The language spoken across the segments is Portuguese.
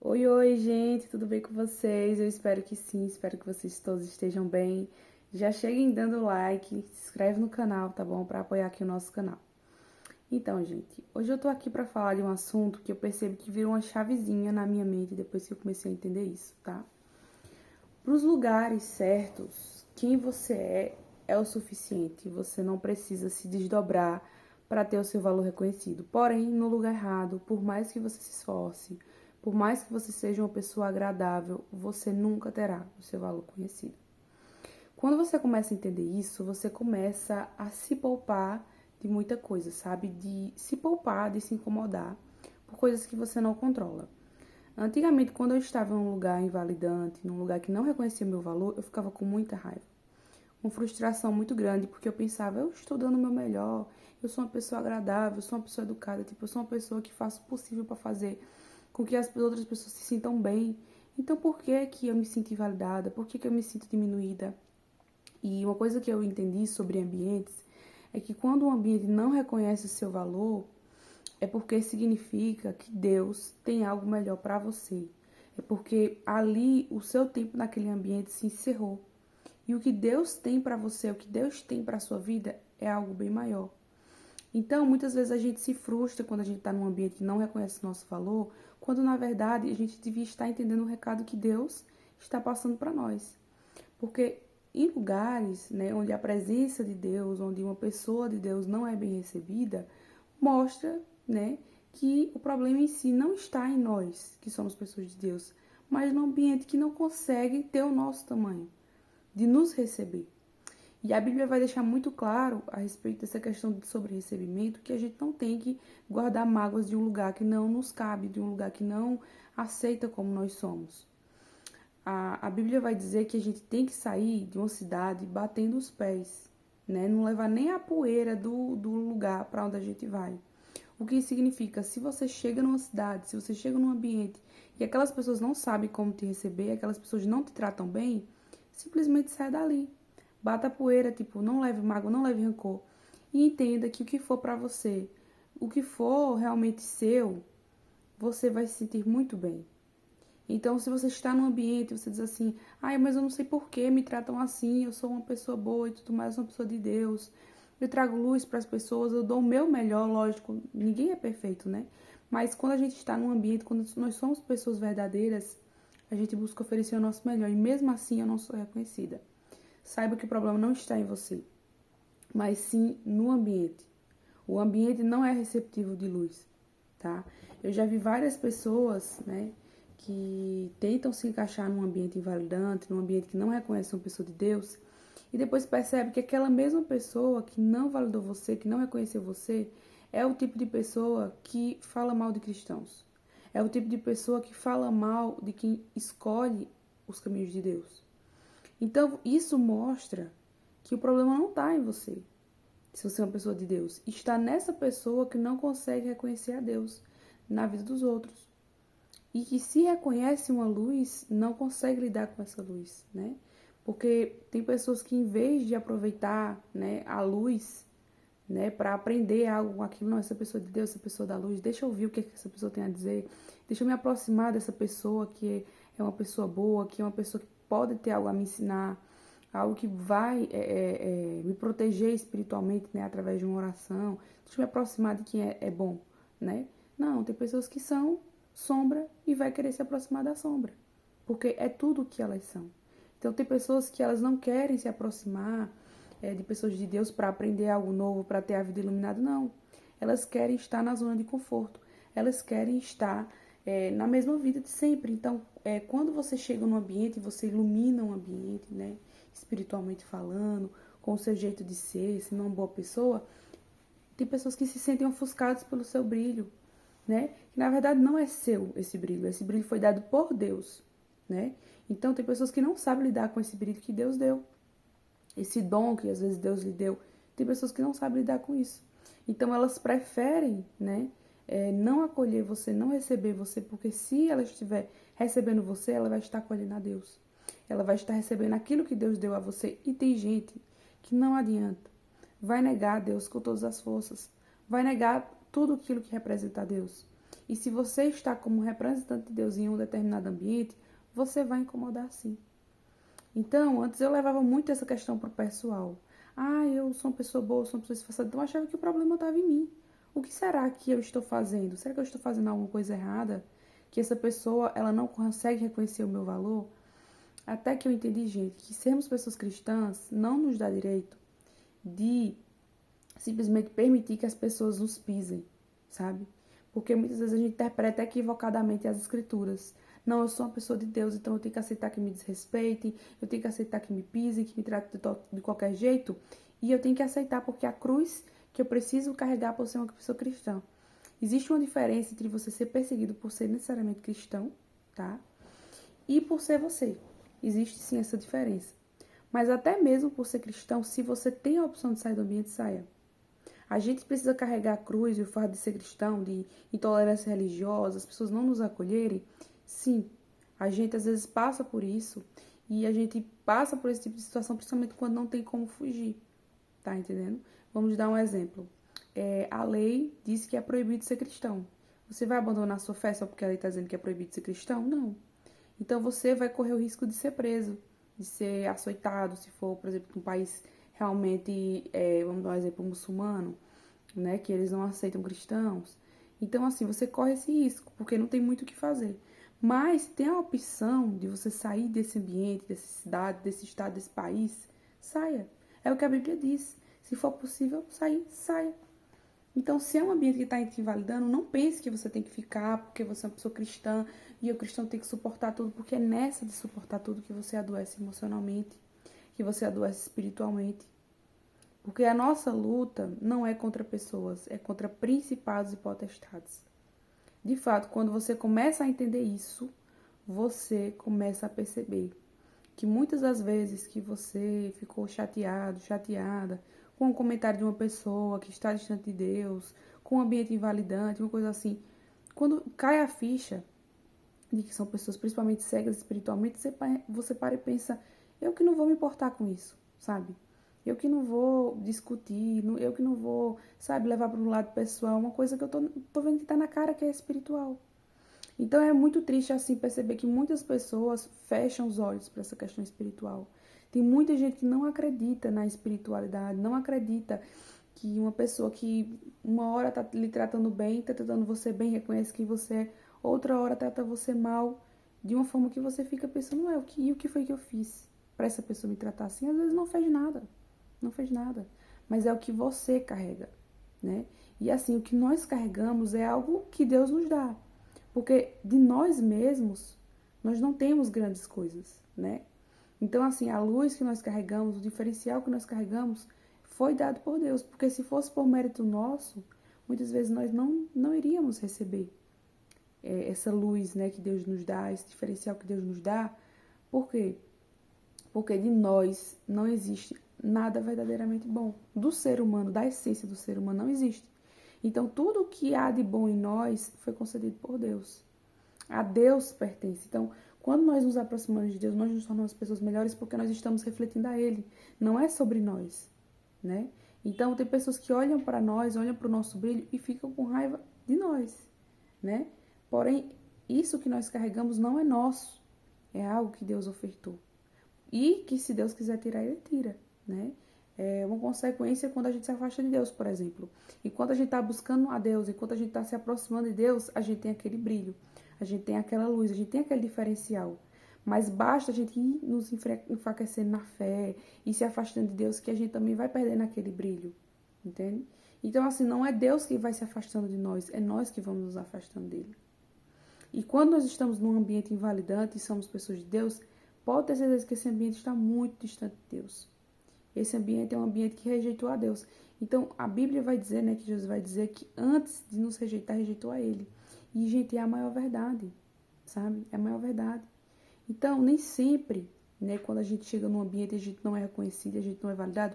Oi, oi, gente, tudo bem com vocês? Eu espero que sim, espero que vocês todos estejam bem. Já cheguem dando like, se inscreve no canal, tá bom? Para apoiar aqui o nosso canal. Então, gente, hoje eu tô aqui para falar de um assunto que eu percebo que virou uma chavezinha na minha mente depois que eu comecei a entender isso, tá? Para os lugares certos, quem você é o suficiente. Você não precisa se desdobrar para ter o seu valor reconhecido. Porém, no lugar errado, por mais que você se esforce, por mais que você seja uma pessoa agradável, você nunca terá o seu valor conhecido. Quando você começa a entender isso, você começa a se poupar de muita coisa, sabe? De se poupar, de se incomodar por coisas que você não controla. Antigamente, quando eu estava em um lugar invalidante, num lugar que não reconhecia meu valor, eu ficava com muita raiva. Uma frustração muito grande, porque eu pensava, eu estou dando o meu melhor, eu sou uma pessoa agradável, eu sou uma pessoa educada, tipo, eu sou uma pessoa que faço o possível para fazer com que as outras pessoas se sintam bem. Então, por que que eu me sinto invalidada? Por que que eu me sinto diminuída? E uma coisa que eu entendi sobre ambientes é que quando um ambiente não reconhece o seu valor, é porque significa que Deus tem algo melhor para você. É porque ali o seu tempo naquele ambiente se encerrou. E o que Deus tem para você, o que Deus tem para sua vida é algo bem maior. Então, muitas vezes a gente se frustra quando a gente está num ambiente que não reconhece o nosso valor, quando na verdade a gente devia estar entendendo o recado que Deus está passando para nós. Porque em lugares, né, onde a presença de Deus, onde uma pessoa de Deus não é bem recebida, mostra, né, que o problema em si não está em nós, que somos pessoas de Deus, mas no ambiente que não consegue ter o nosso tamanho, de nos receber. E a Bíblia vai deixar muito claro a respeito dessa questão de sobre recebimento, que a gente não tem que guardar mágoas de um lugar que não nos cabe, de um lugar que não aceita como nós somos. A Bíblia vai dizer que a gente tem que sair de uma cidade batendo os pés, né? Não levar nem a poeira do lugar para onde a gente vai. O que significa, se você chega numa cidade, se você chega num ambiente e aquelas pessoas não sabem como te receber, aquelas pessoas não te tratam bem, simplesmente sai dali. Bata a poeira, tipo, não leve mágoa, não leve rancor. E entenda que o que for para você, o que for realmente seu, você vai se sentir muito bem. Então, se você está num ambiente, você diz assim, ai, mas eu não sei por que me tratam assim, eu sou uma pessoa boa e tudo mais, eu sou uma pessoa de Deus, eu trago luz para as pessoas, eu dou o meu melhor, lógico, ninguém é perfeito, né? Mas quando a gente está num ambiente, quando nós somos pessoas verdadeiras, a gente busca oferecer o nosso melhor, e mesmo assim eu não sou reconhecida. Saiba que o problema não está em você, mas sim no ambiente. O ambiente não é receptivo de luz, tá? Eu já vi várias pessoas, né, que tentam se encaixar num ambiente invalidante, num ambiente que não reconhece uma pessoa de Deus, e depois percebe que aquela mesma pessoa que não validou você, que não reconheceu você, é o tipo de pessoa que fala mal de cristãos. É o tipo de pessoa que fala mal de quem escolhe os caminhos de Deus. Então, isso mostra que o problema não está em você, se você é uma pessoa de Deus. Está nessa pessoa que não consegue reconhecer a Deus na vida dos outros. E que se reconhece uma luz, não consegue lidar com essa luz, né? Porque tem pessoas que em vez de aproveitar, né, a luz, né, para aprender algo com aquilo, não, essa pessoa de Deus, essa pessoa da luz, deixa eu ouvir o que essa pessoa tem a dizer, deixa eu me aproximar dessa pessoa que é uma pessoa boa, que é uma pessoa que pode ter algo a me ensinar, algo que vai me proteger espiritualmente, né, através de uma oração, deixa eu me aproximar de quem é bom, né? Não, tem pessoas que são sombra e vai querer se aproximar da sombra, porque é tudo o que elas são. Então tem pessoas que elas não querem se aproximar de pessoas de Deus para aprender algo novo, para ter a vida iluminada, não. Elas querem estar na zona de conforto, elas querem estar na mesma vida de sempre. Então, quando você chega num ambiente, você ilumina um ambiente, né, espiritualmente falando, com o seu jeito de ser, sendo uma boa pessoa, tem pessoas que se sentem ofuscadas pelo seu brilho, né? Que na verdade não é seu esse brilho foi dado por Deus, né? Então tem pessoas que não sabem lidar com esse brilho que Deus deu, esse dom que às vezes Deus lhe deu. Tem pessoas que não sabem lidar com isso. Então elas preferem, né, não acolher você, não receber você, porque se ela estiver recebendo você, ela vai estar acolhendo a Deus. Ela vai estar recebendo aquilo que Deus deu a você. E tem gente que não adianta. Vai negar a Deus com todas as forças. Vai negar tudo aquilo que representa a Deus. E se você está como representante de Deus em um determinado ambiente, você vai incomodar sim. Então, antes eu levava muito essa questão pro pessoal. Ah, eu sou uma pessoa boa, sou uma pessoa esforçada. Então eu achava que o problema estava em mim. O que será que eu estou fazendo? Será que eu estou fazendo alguma coisa errada? Que essa pessoa, ela não consegue reconhecer o meu valor? Até que eu entendi, gente, que sermos pessoas cristãs não nos dá direito de simplesmente permitir que as pessoas nos pisem, sabe? Porque muitas vezes a gente interpreta equivocadamente as escrituras. Não, eu sou uma pessoa de Deus, então eu tenho que aceitar que me desrespeitem, eu tenho que aceitar que me pisem, que me tratem de qualquer jeito, e eu tenho que aceitar porque a cruz que eu preciso carregar por ser uma pessoa cristã. Existe uma diferença entre você ser perseguido por ser necessariamente cristão, tá? E por ser você. Existe sim essa diferença. Mas até mesmo por ser cristão, se você tem a opção de sair do ambiente, saia. A gente precisa carregar a cruz e o fardo de ser cristão, de intolerância religiosa, as pessoas não nos acolherem. Sim, a gente às vezes passa por isso e a gente passa por esse tipo de situação principalmente quando não tem como fugir, tá entendendo? Vamos dar um exemplo. A lei diz que é proibido ser cristão. Você vai abandonar a sua fé só porque a lei está dizendo que é proibido ser cristão? Não. Então você vai correr o risco de ser preso, de ser açoitado, se for, por exemplo, um país realmente, vamos dar um exemplo, muçulmano, né, que eles não aceitam cristãos. Então, assim, você corre esse risco, porque não tem muito o que fazer. Mas tem a opção de você sair desse ambiente, dessa cidade, desse estado, desse país, saia. É o que a Bíblia diz. Se for possível sair, saia. Então, se é um ambiente que está te invalidando, não pense que você tem que ficar porque você é uma pessoa cristã e o cristão tem que suportar tudo, porque é nessa de suportar tudo que você adoece emocionalmente, que você adoece espiritualmente. Porque a nossa luta não é contra pessoas, é contra principados e potestades. De fato, quando você começa a entender isso, você começa a perceber que muitas das vezes que você ficou chateado, chateada, com o comentário de uma pessoa que está distante de Deus, com um ambiente invalidante, uma coisa assim, quando cai a ficha de que são pessoas principalmente cegas espiritualmente, você para e pensa, eu que não vou me importar com isso, sabe? Eu que não vou discutir, eu que não vou, sabe, levar para um lado pessoal, uma coisa que eu tô vendo que tá na cara que é espiritual. Então é muito triste assim perceber que muitas pessoas fecham os olhos para essa questão espiritual. Tem muita gente que não acredita na espiritualidade, não acredita que uma pessoa que uma hora tá lhe tratando bem, tá tratando você bem, reconhece quem você é, outra hora trata você mal, de uma forma que você fica pensando, ué, o que foi que eu fiz para essa pessoa me tratar assim? Às vezes não fez nada, não fez nada, mas é o que você carrega, né? E assim, o que nós carregamos é algo que Deus nos dá. Porque de nós mesmos, nós não temos grandes coisas, né? Então, assim, a luz que nós carregamos, o diferencial que nós carregamos, foi dado por Deus. Porque se fosse por mérito nosso, muitas vezes nós não iríamos receber essa luz, né, que Deus nos dá, esse diferencial que Deus nos dá. Por quê? Porque de nós não existe nada verdadeiramente bom. Do ser humano, da essência do ser humano, não existe. Então, tudo o que há de bom em nós foi concedido por Deus. A Deus pertence. Então, quando nós nos aproximamos de Deus, nós nos tornamos pessoas melhores porque nós estamos refletindo a Ele. Não é sobre nós, né? Então, tem pessoas que olham para nós, olham para o nosso brilho e ficam com raiva de nós, né? Porém, isso que nós carregamos não é nosso. É algo que Deus ofertou. E que se Deus quiser tirar, Ele tira, né? É uma consequência quando a gente se afasta de Deus, por exemplo. Enquanto a gente está buscando a Deus, enquanto a gente está se aproximando de Deus, a gente tem aquele brilho, a gente tem aquela luz, a gente tem aquele diferencial. Mas basta a gente ir nos enfraquecendo na fé e se afastando de Deus que a gente também vai perdendo aquele brilho, entende? Então, assim, não é Deus que vai se afastando de nós, é nós que vamos nos afastando dele. E quando nós estamos num ambiente invalidante e somos pessoas de Deus, pode ter certeza que esse ambiente está muito distante de Deus. Esse ambiente é um ambiente que rejeitou a Deus. Então, a Bíblia vai dizer, né, que Jesus vai dizer que antes de nos rejeitar, rejeitou a Ele. E, gente, é a maior verdade, sabe? É a maior verdade. Então, nem sempre, né, quando a gente chega num ambiente e a gente não é reconhecido, a gente não é validado,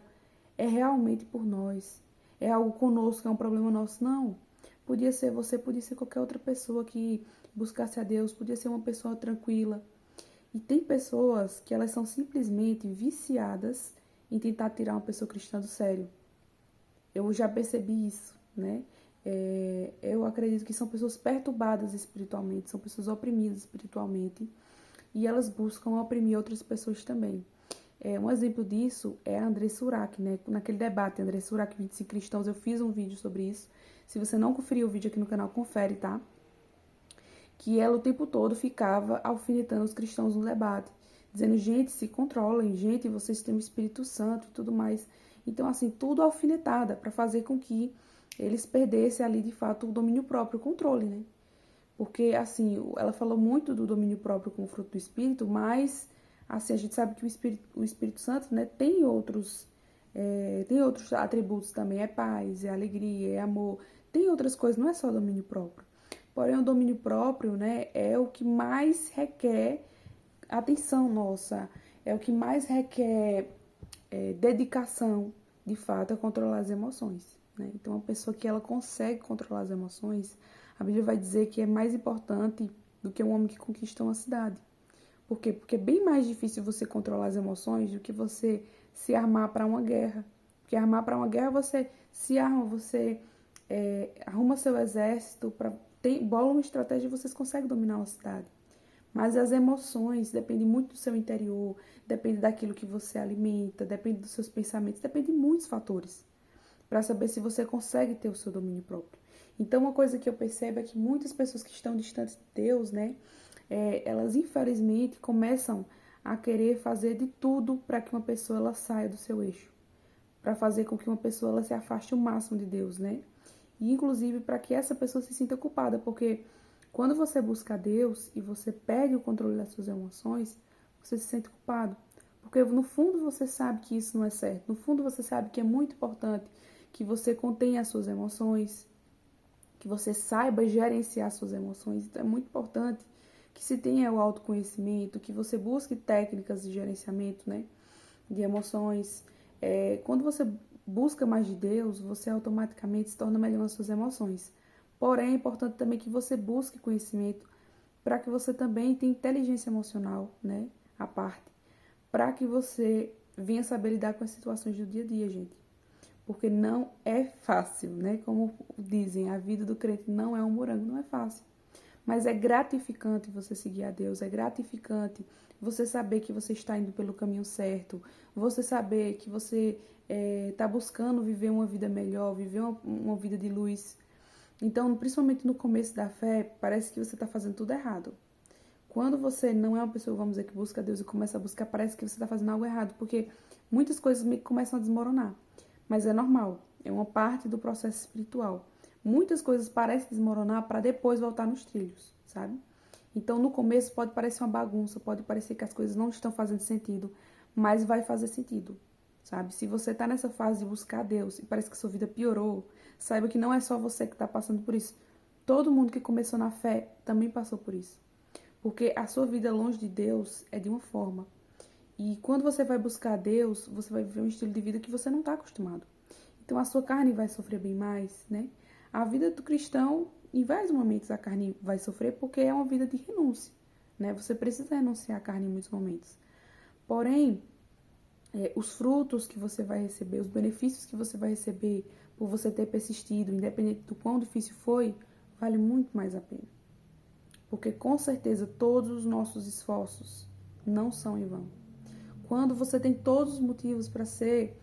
é realmente por nós. É algo conosco, é um problema nosso. Não. Podia ser você, podia ser qualquer outra pessoa que buscasse a Deus, podia ser uma pessoa tranquila. E tem pessoas que elas são simplesmente viciadas em tentar tirar uma pessoa cristã do sério. Eu já percebi isso, né? eu acredito que são pessoas perturbadas espiritualmente, são pessoas oprimidas espiritualmente, e elas buscam oprimir outras pessoas também. Um exemplo disso é a Andressa Surak, né? Naquele debate, Andressa Surak, 25 cristãos, eu fiz um vídeo sobre isso. Se você não conferiu o vídeo aqui no canal, confere, tá? Que ela o tempo todo ficava alfinetando os cristãos no debate, dizendo, gente, se controlem, gente, vocês têm o Espírito Santo e tudo mais. Então, assim, tudo alfinetada para fazer com que eles perdessem ali, de fato, o domínio próprio, o controle, né? Porque, assim, ela falou muito do domínio próprio como fruto do Espírito, mas, assim, a gente sabe que o Espírito Santo, né, tem outros atributos também, é paz, é alegria, é amor, tem outras coisas, não é só domínio próprio. Porém, o domínio próprio, né, é o que mais requer atenção nossa, é o que mais requer dedicação, de fato, a controlar as emoções, né? Então, uma pessoa que ela consegue controlar as emoções, a Bíblia vai dizer que é mais importante do que um homem que conquista uma cidade. Por quê? Porque é bem mais difícil você controlar as emoções do que você se armar para uma guerra. Porque armar para uma guerra, você se arma, você arruma seu exército, bola uma estratégia e vocês conseguem dominar uma cidade. Mas as emoções dependem muito do seu interior, depende daquilo que você alimenta, depende dos seus pensamentos, depende de muitos fatores para saber se você consegue ter o seu domínio próprio. Então, uma coisa que eu percebo é que muitas pessoas que estão distantes de Deus, né, elas infelizmente começam a querer fazer de tudo para que uma pessoa ela saia do seu eixo, para fazer com que uma pessoa ela se afaste o máximo de Deus, né? E inclusive para que essa pessoa se sinta culpada, porque quando você busca Deus e você perde o controle das suas emoções, você se sente culpado. Porque no fundo você sabe que isso não é certo. No fundo você sabe que é muito importante que você contenha as suas emoções, que você saiba gerenciar suas emoções. Então é muito importante que se tenha o autoconhecimento, que você busque técnicas de gerenciamento, né, de emoções. Quando você busca mais de Deus, você automaticamente se torna melhor nas suas emoções. Porém, é importante também que você busque conhecimento para que você também tenha inteligência emocional, né, à parte, para que você venha saber lidar com as situações do dia a dia, gente. Porque não é fácil, né? Como dizem, a vida do crente não é um morango, não é fácil. Mas é gratificante você seguir a Deus, é gratificante você saber que você está indo pelo caminho certo, você saber que você está buscando viver uma vida melhor, viver uma vida de luz. Então, principalmente no começo da fé, parece que você está fazendo tudo errado. Quando você não é uma pessoa, vamos dizer, que busca Deus e começa a buscar, parece que você está fazendo algo errado, porque muitas coisas meio que começam a desmoronar. Mas é normal, é uma parte do processo espiritual. Muitas coisas parecem desmoronar para depois voltar nos trilhos, sabe? Então, no começo pode parecer uma bagunça, pode parecer que as coisas não estão fazendo sentido, mas vai fazer sentido, sabe? Se você está nessa fase de buscar Deus e parece que sua vida piorou, saiba que não é só você que está passando por isso. Todo mundo que começou na fé também passou por isso. Porque a sua vida longe de Deus é de uma forma. E quando você vai buscar Deus, você vai viver um estilo de vida que você não está acostumado. Então a sua carne vai sofrer bem mais, né? A vida do cristão, em vários momentos a carne vai sofrer porque é uma vida de renúncia, né? Você precisa renunciar à carne em muitos momentos. Porém, os frutos que você vai receber, os benefícios que você vai receber por você ter persistido, independente do quão difícil foi, vale muito mais a pena. Porque com certeza todos os nossos esforços não são em vão. Quando você tem todos os motivos para ser,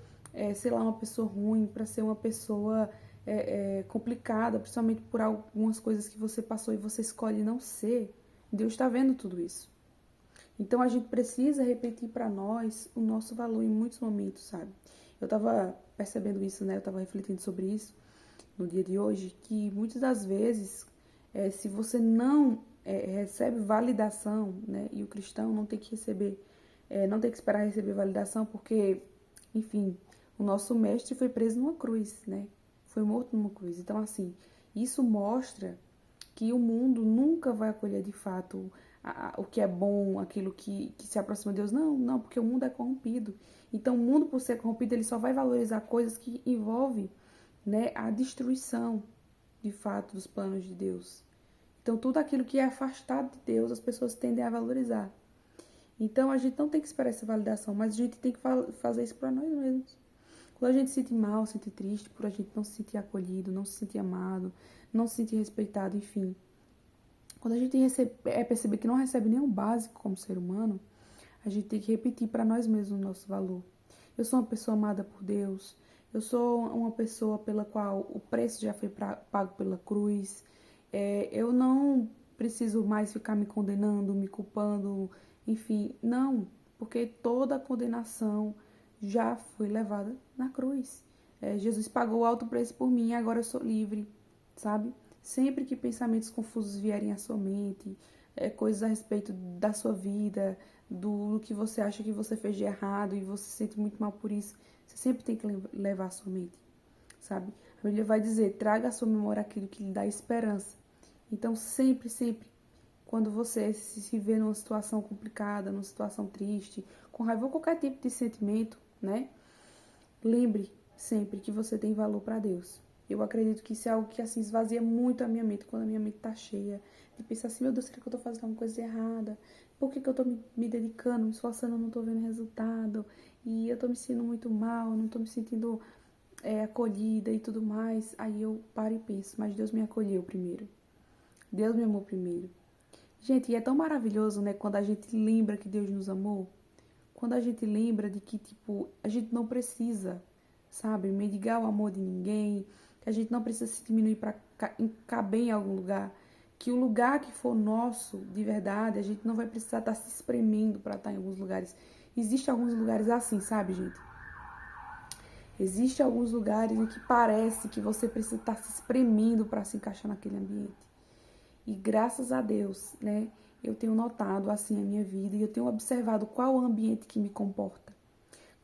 sei lá, uma pessoa ruim, para ser uma pessoa complicada, principalmente por algumas coisas que você passou e você escolhe não ser, Deus está vendo tudo isso. Então a gente precisa repetir para nós o nosso valor em muitos momentos, sabe? Eu estava percebendo isso, né? Eu estava refletindo sobre isso no dia de hoje, que muitas das vezes, se você não recebe validação, né? E o cristão não tem que receber, não tem que esperar receber validação, porque, enfim, o nosso mestre foi preso numa cruz, né? Foi morto numa cruz. Então, assim, isso mostra que o mundo nunca vai acolher de fato o que é bom, aquilo que se aproxima de Deus. Não, porque o mundo é corrompido. Então, o mundo, por ser corrompido, ele só vai valorizar coisas que envolvem, né, a destruição, de fato, dos planos de Deus. Então, tudo aquilo que é afastado de Deus, as pessoas tendem a valorizar. Então, a gente não tem que esperar essa validação, mas a gente tem que fazer isso para nós mesmos. Quando a gente se sente mal, se sente triste, por a gente não se sentir acolhido, não se sentir amado, não se sentir respeitado, enfim. Quando a gente perceber que não recebe nem o básico como ser humano, a gente tem que repetir para nós mesmos o nosso valor. Eu sou uma pessoa amada por Deus. Eu sou uma pessoa pela qual o preço já foi pago pela cruz. Eu não preciso mais ficar me condenando, me culpando, enfim, não, porque toda a condenação já foi levada na cruz. Jesus pagou alto preço por mim, agora eu sou livre, sabe? Sempre que pensamentos confusos vierem à sua mente, coisas a respeito da sua vida, do que você acha que você fez de errado e você se sente muito mal por isso, você sempre tem que levar à sua mente, sabe? A Bíblia vai dizer, traga à sua memória aquilo que lhe dá esperança. Então, sempre, sempre, quando você se vê numa situação complicada, numa situação triste, com raiva ou qualquer tipo de sentimento, né? Lembre sempre que você tem valor para Deus. Eu acredito que isso é algo que assim esvazia muito a minha mente, quando a minha mente tá cheia, de pensar assim, meu Deus, será que eu tô fazendo alguma coisa errada? Por que eu tô me dedicando, me esforçando, não tô vendo resultado? E eu tô me sentindo muito mal, não tô me sentindo acolhida e tudo mais. Aí eu paro e penso, mas Deus me acolheu primeiro. Deus me amou primeiro. Gente, e é tão maravilhoso, né, quando a gente lembra que Deus nos amou. Quando a gente lembra de que, tipo, a gente não precisa, sabe, mendigar o amor de ninguém, que a gente não precisa se diminuir para caber em algum lugar, que o lugar que for nosso, de verdade, a gente não vai precisar estar se espremendo para estar em alguns lugares. Existem alguns lugares assim, sabe, gente? Existem alguns lugares em que parece que você precisa estar se espremendo para se encaixar naquele ambiente. E graças a Deus, né, eu tenho notado assim a minha vida e eu tenho observado qual o ambiente que me comporta.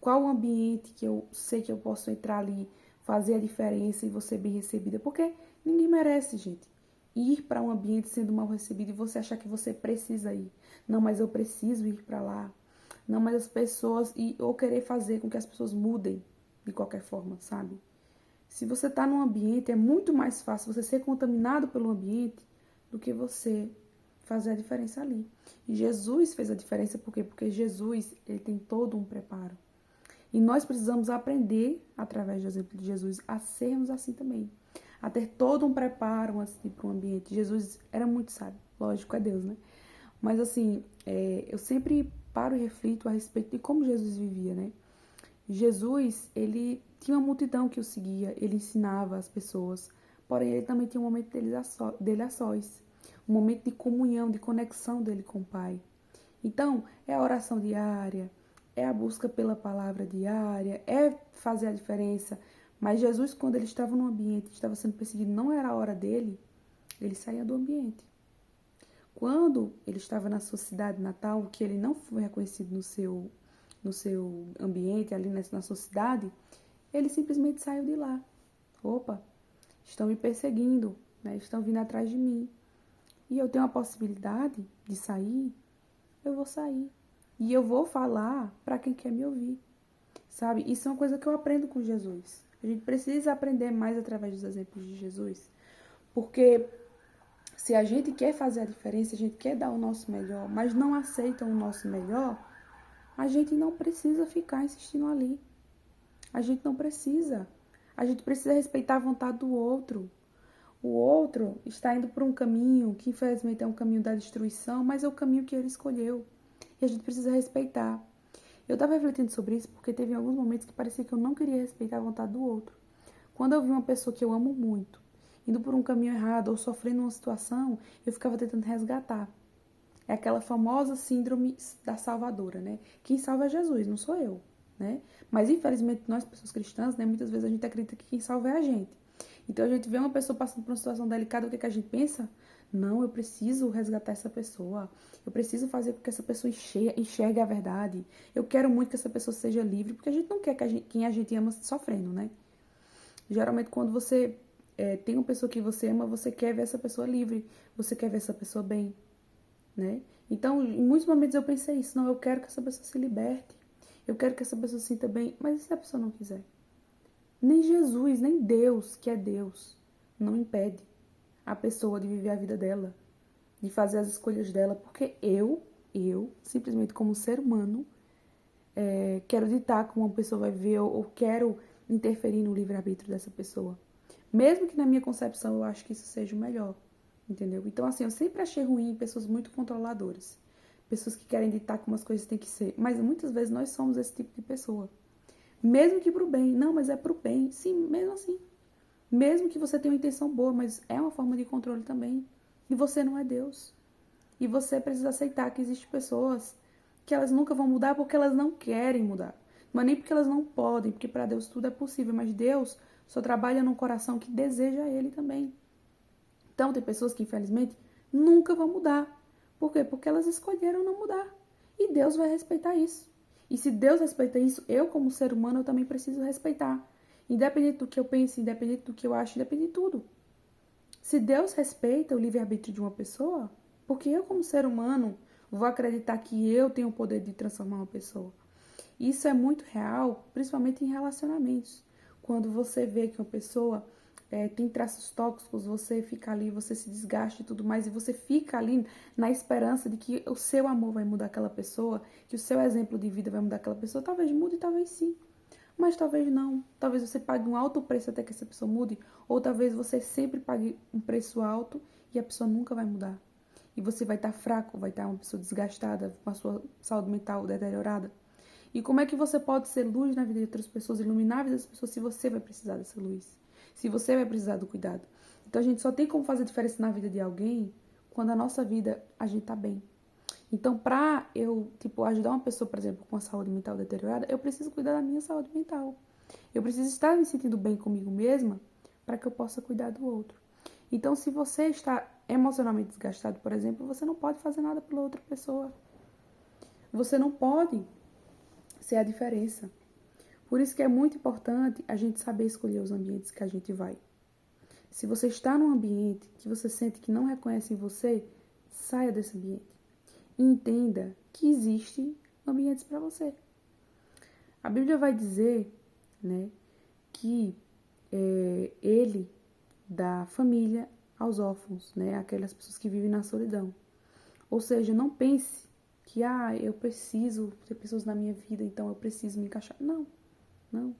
Qual o ambiente que eu sei que eu posso entrar ali, fazer a diferença e vou ser bem recebida. Porque ninguém merece, gente, ir para um ambiente sendo mal recebido e você achar que você precisa ir. Não, mas eu preciso ir para lá. Não, mas as pessoas... ou querer fazer com que as pessoas mudem de qualquer forma, sabe? Se você está num ambiente, é muito mais fácil você ser contaminado pelo ambiente do que você fazer a diferença ali. E Jesus fez a diferença por quê? Porque Jesus, ele tem todo um preparo. E nós precisamos aprender, através do exemplo de Jesus, a sermos assim também. A ter todo um preparo antes de ir para um ambiente. Jesus era muito sábio, lógico, é Deus, né? Mas assim, eu sempre paro e reflito a respeito de como Jesus vivia, né? Jesus, ele tinha uma multidão que o seguia, ele ensinava as pessoas, porém ele também tinha um momento dele a sós, um momento de comunhão, de conexão dele com o Pai. Então, é a oração diária, é a busca pela palavra diária, é fazer a diferença. Mas Jesus, quando ele estava no ambiente, estava sendo perseguido, não era a hora dele, ele saía do ambiente. Quando ele estava na sua cidade natal, que ele não foi reconhecido no seu ambiente, ali na sua cidade, ele simplesmente saiu de lá. Opa, estão me perseguindo, né? Estão vindo atrás de mim. E eu tenho a possibilidade de sair, eu vou sair. E eu vou falar para quem quer me ouvir, sabe? Isso é uma coisa que eu aprendo com Jesus. A gente precisa aprender mais através dos exemplos de Jesus. Porque se a gente quer fazer a diferença, a gente quer dar o nosso melhor, mas não aceitam o nosso melhor, a gente não precisa ficar insistindo ali. A gente não precisa. A gente precisa respeitar a vontade do outro. O outro está indo por um caminho que infelizmente é um caminho da destruição, mas é o caminho que ele escolheu. E a gente precisa respeitar. Eu estava refletindo sobre isso porque teve alguns momentos que parecia que eu não queria respeitar a vontade do outro. Quando eu vi uma pessoa que eu amo muito, indo por um caminho errado ou sofrendo uma situação, eu ficava tentando resgatar. É aquela famosa síndrome da salvadora, né? Quem salva é Jesus, não sou eu, né? Mas infelizmente nós, pessoas cristãs, né, muitas vezes a gente acredita que quem salva é a gente. Então a gente vê uma pessoa passando por uma situação delicada, o que a gente pensa? Não, eu preciso resgatar essa pessoa. Eu preciso fazer com que essa pessoa enxergue a verdade. Eu quero muito que essa pessoa seja livre, porque a gente não quer que quem a gente ama sofrendo, né? Geralmente quando você tem uma pessoa que você ama, você quer ver essa pessoa livre. Você quer ver essa pessoa bem, né? Então, em muitos momentos eu pensei isso. Não, eu quero que essa pessoa se liberte. Eu quero que essa pessoa se sinta bem. Mas e se a pessoa não quiser? Nem Jesus, nem Deus, que é Deus, não impede a pessoa de viver a vida dela, de fazer as escolhas dela, porque eu, simplesmente como ser humano, quero ditar como uma pessoa vai viver, ou quero interferir no livre-arbítrio dessa pessoa. Mesmo que na minha concepção eu acho que isso seja o melhor, entendeu? Então, assim, eu sempre achei ruim pessoas muito controladoras. Pessoas que querem ditar como as coisas têm que ser. Mas muitas vezes nós somos esse tipo de pessoa. Mesmo que pro bem. Não, mas é pro bem. Sim, mesmo assim. Mesmo que você tenha uma intenção boa, mas é uma forma de controle também. E você não é Deus. E você precisa aceitar que existem pessoas que elas nunca vão mudar porque elas não querem mudar. Não é nem porque elas não podem, porque para Deus tudo é possível, mas Deus só trabalha num coração que deseja Ele também. Então tem pessoas que infelizmente nunca vão mudar. Por quê? Porque elas escolheram não mudar. E Deus vai respeitar isso. E se Deus respeita isso, eu como ser humano eu também preciso respeitar. Independente do que eu pense, independente do que eu acho, independente de tudo. Se Deus respeita o livre-arbítrio de uma pessoa, porque eu como ser humano vou acreditar que eu tenho o poder de transformar uma pessoa. Isso é muito real, principalmente em relacionamentos. Quando você vê que uma pessoa tem traços tóxicos, você fica ali, você se desgasta e tudo mais, e você fica ali na esperança de que o seu amor vai mudar aquela pessoa, que o seu exemplo de vida vai mudar aquela pessoa. Talvez mude, talvez sim. Mas talvez não. Talvez você pague um alto preço até que essa pessoa mude, ou talvez você sempre pague um preço alto e a pessoa nunca vai mudar. E você vai estar fraco, vai estar uma pessoa desgastada, com a sua saúde mental deteriorada. E como é que você pode ser luz na vida de outras pessoas, iluminar a vida das pessoas, se você vai precisar dessa luz? Se você vai precisar do cuidado. Então a gente só tem como fazer diferença na vida de alguém quando a nossa vida, a gente tá bem. Então, pra eu, ajudar uma pessoa, por exemplo, com a saúde mental deteriorada, eu preciso cuidar da minha saúde mental. Eu preciso estar me sentindo bem comigo mesma para que eu possa cuidar do outro. Então, se você está emocionalmente desgastado, por exemplo, você não pode fazer nada pela outra pessoa. Você não pode ser a diferença. Por isso que é muito importante a gente saber escolher os ambientes que a gente vai. Se você está num ambiente que você sente que não reconhece em você, saia desse ambiente. E entenda que existem ambientes para você. A Bíblia vai dizer, né, que ele dá família aos órfãos, né, aquelas pessoas que vivem na solidão. Ou seja, não pense que eu preciso ter pessoas na minha vida, então eu preciso me encaixar. Não, não.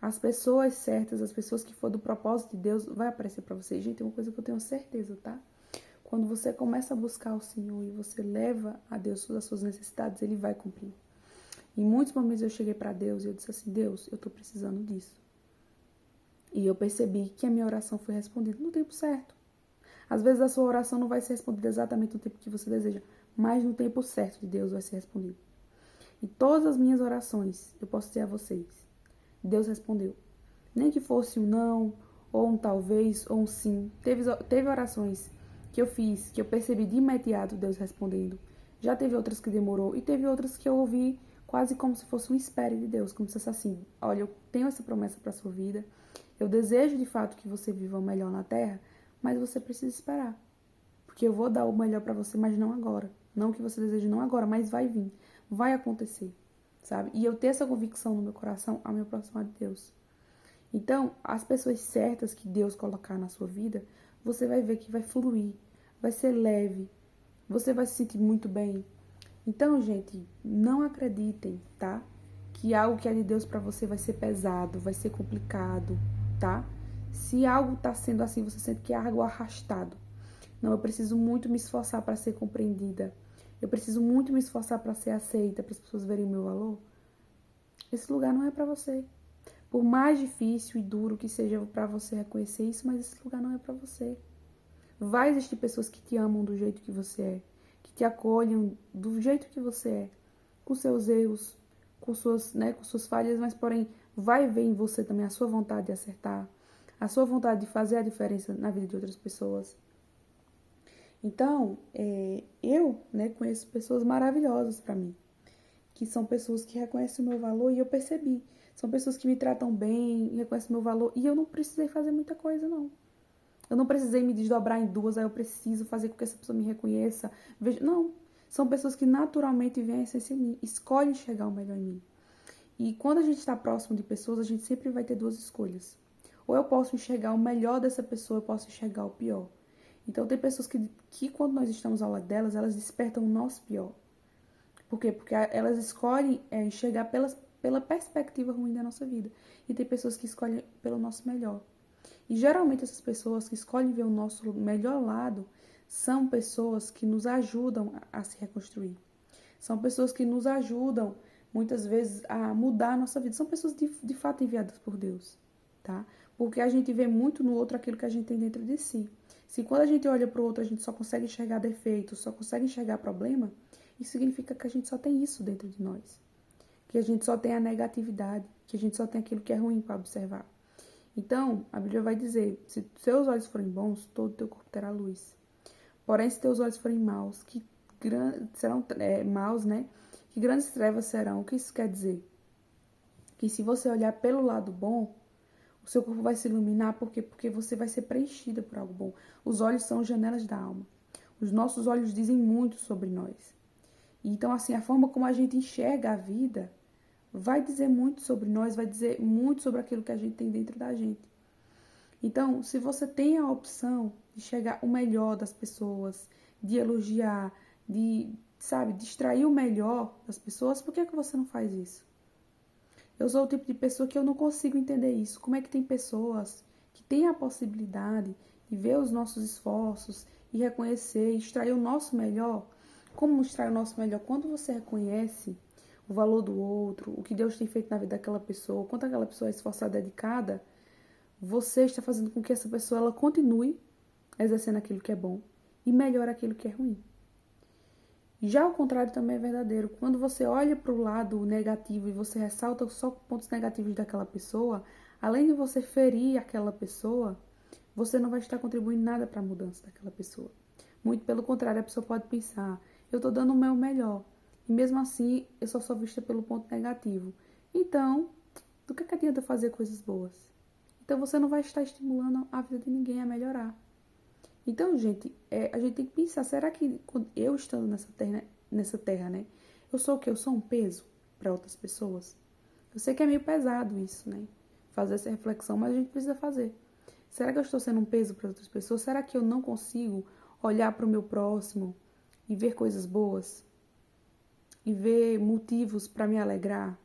As pessoas certas, as pessoas que for do propósito de Deus, vai aparecer para você. Gente, é uma coisa que eu tenho certeza, tá? Quando você começa a buscar o Senhor e você leva a Deus todas as suas necessidades, Ele vai cumprir. Em muitos momentos eu cheguei para Deus e eu disse assim, Deus, eu tô precisando disso. E eu percebi que a minha oração foi respondida no tempo certo. Às vezes a sua oração não vai ser respondida exatamente no tempo que você deseja, mas no tempo certo de Deus vai ser respondida. E todas as minhas orações, eu posso dizer a vocês, Deus respondeu. Nem que fosse um não, ou um talvez, ou um sim. Teve orações que eu fiz, que eu percebi de imediato Deus respondendo. Já teve outras que demorou, e teve outras que eu ouvi quase como se fosse um espere de Deus, como se fosse assim, olha, eu tenho essa promessa para sua vida, eu desejo de fato que você viva o melhor na terra, mas você precisa esperar. Porque eu vou dar o melhor para você, mas não agora. Não que você deseje não agora, mas vai vir, vai acontecer, sabe? E eu ter essa convicção no meu coração ao me aproximar de Deus. Então, as pessoas certas que Deus colocar na sua vida, você vai ver que vai fluir, vai ser leve, você vai se sentir muito bem. Então, gente, não acreditem, tá? Que algo que é de Deus pra você vai ser pesado, vai ser complicado, tá? Se algo tá sendo assim, você sente que é algo arrastado. Não, eu preciso muito me esforçar para ser compreendida. Eu preciso muito me esforçar para ser aceita, para as pessoas verem o meu valor. Esse lugar não é para você. Por mais difícil e duro que seja para você reconhecer isso, mas esse lugar não é para você. Vai existir pessoas que te amam do jeito que você é, que te acolham do jeito que você é, com seus erros, com suas falhas, mas porém vai ver em você também a sua vontade de acertar, a sua vontade de fazer a diferença na vida de outras pessoas. Então, eu conheço pessoas maravilhosas para mim, que são pessoas que reconhecem o meu valor e eu percebi. São pessoas que me tratam bem, reconhecem o meu valor e eu não precisei fazer muita coisa, não. Eu não precisei me desdobrar em duas, aí eu preciso fazer com que essa pessoa me reconheça. Não, são pessoas que naturalmente veem a essência em mim, escolhem enxergar o melhor em mim. E quando a gente está próximo de pessoas, a gente sempre vai ter duas escolhas. Ou eu posso enxergar o melhor dessa pessoa, eu posso enxergar o pior. Então tem pessoas que quando nós estamos ao lado delas, elas despertam o nosso pior. Por quê? Porque elas escolhem enxergar pela perspectiva ruim da nossa vida. E tem pessoas que escolhem pelo nosso melhor. E geralmente essas pessoas que escolhem ver o nosso melhor lado são pessoas que nos ajudam a se reconstruir. São pessoas que nos ajudam, muitas vezes, a mudar a nossa vida. São pessoas de fato enviadas por Deus, tá? Porque a gente vê muito no outro aquilo que a gente tem dentro de si. Se quando a gente olha para o outro a gente só consegue enxergar defeitos, só consegue enxergar problema, isso significa que a gente só tem isso dentro de nós. Que a gente só tem a negatividade, que a gente só tem aquilo que é ruim para observar. Então, a Bíblia vai dizer, se seus olhos forem bons, todo o teu corpo terá luz. Porém, se teus olhos forem maus, serão maus, né? Que grandes trevas serão. O que isso quer dizer? Que se você olhar pelo lado bom, o seu corpo vai se iluminar, por quê? Porque você vai ser preenchida por algo bom. Os olhos são janelas da alma. Os nossos olhos dizem muito sobre nós. Então, assim, a forma como a gente enxerga a vida vai dizer muito sobre nós, vai dizer muito sobre aquilo que a gente tem dentro da gente. Então, se você tem a opção de enxergar o melhor das pessoas, de elogiar, de extrair o melhor das pessoas, por que você não faz isso? Eu sou o tipo de pessoa que eu não consigo entender isso. Como é que tem pessoas que têm a possibilidade de ver os nossos esforços e reconhecer, extrair o nosso melhor? Como extrair o nosso melhor? Quando você reconhece o valor do outro, o que Deus tem feito na vida daquela pessoa, o quanto aquela pessoa é esforçada, dedicada, você está fazendo com que essa pessoa ela continue exercendo aquilo que é bom e melhore aquilo que é ruim. Já o contrário também é verdadeiro. Quando você olha para o lado negativo e você ressalta só pontos negativos daquela pessoa, além de você ferir aquela pessoa, você não vai estar contribuindo nada para a mudança daquela pessoa. Muito pelo contrário, a pessoa pode pensar, eu estou dando o meu melhor, e mesmo assim eu só sou vista pelo ponto negativo. Então, do que adianta fazer coisas boas? Então você não vai estar estimulando a vida de ninguém a melhorar. Então, gente, a gente tem que pensar, será que eu estando nessa terra, né? Eu sou o quê? Eu sou um peso para outras pessoas? Eu sei que é meio pesado isso, né? Fazer essa reflexão, mas a gente precisa fazer. Será que eu estou sendo um peso para outras pessoas? Será que eu não consigo olhar para o meu próximo e ver coisas boas? E ver motivos para me alegrar?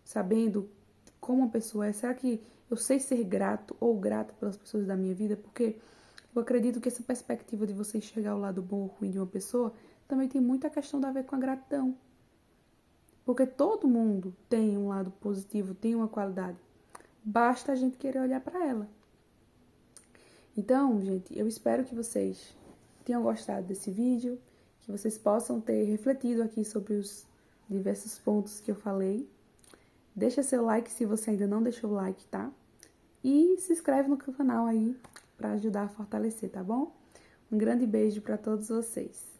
Sabendo como a pessoa é? Será que eu sei ser grato ou grata pelas pessoas da minha vida? Porque eu acredito que essa perspectiva de você enxergar o lado bom ou ruim de uma pessoa também tem muita questão a ver com a gratidão. Porque todo mundo tem um lado positivo, tem uma qualidade. Basta a gente querer olhar para ela. Então, gente, eu espero que vocês tenham gostado desse vídeo, que vocês possam ter refletido aqui sobre os diversos pontos que eu falei. Deixa seu like se você ainda não deixou o like, tá? E se inscreve no canal aí para ajudar a fortalecer, tá bom? Um grande beijo para todos vocês.